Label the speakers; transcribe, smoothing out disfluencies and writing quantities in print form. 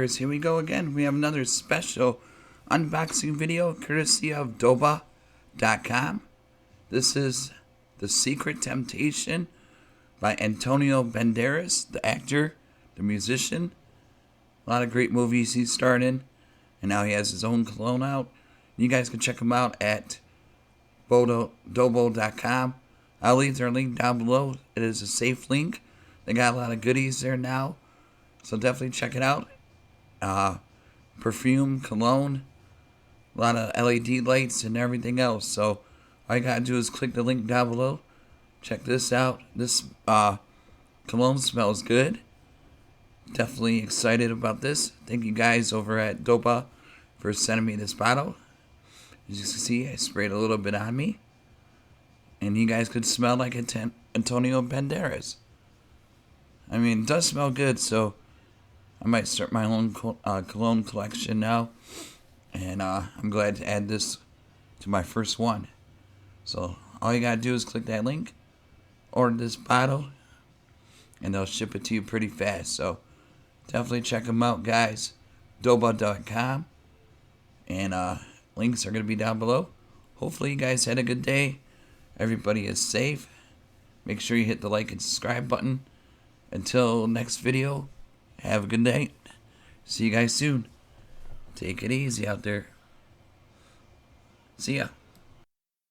Speaker 1: viewers, here we go again. We have another special unboxing video courtesy of DOBA.com. This is The Secret Temptation by Antonio Banderas, the actor, the musician. A lot of great movies he's starred in, and now he has his own cologne out. You guys can check him out at DOBA.com. I'll leave their link down below. It is a safe link. They got a lot of goodies there now, so definitely check it out. Perfume, cologne, a lot of LED lights and everything else. So all you gotta do is click the link down below. Check this out. This cologne smells good. Definitely excited about this. Thank you guys over at DOBA for sending me this bottle. As you can see, I sprayed a little bit on me, and you guys could smell like Antonio Banderas. I mean, it does smell good, so I might start my own cologne collection now. And I'm glad to add this to my first one. So all you gotta do is click that link, order this bottle, and they'll ship it to you pretty fast. So definitely check them out, guys. DOBA.com. And links are gonna be down below. Hopefully you guys had a good day. Everybody is safe. Make sure you hit the like and subscribe button. Until next video, have a good night. See you guys soon. Take it easy out there. See ya.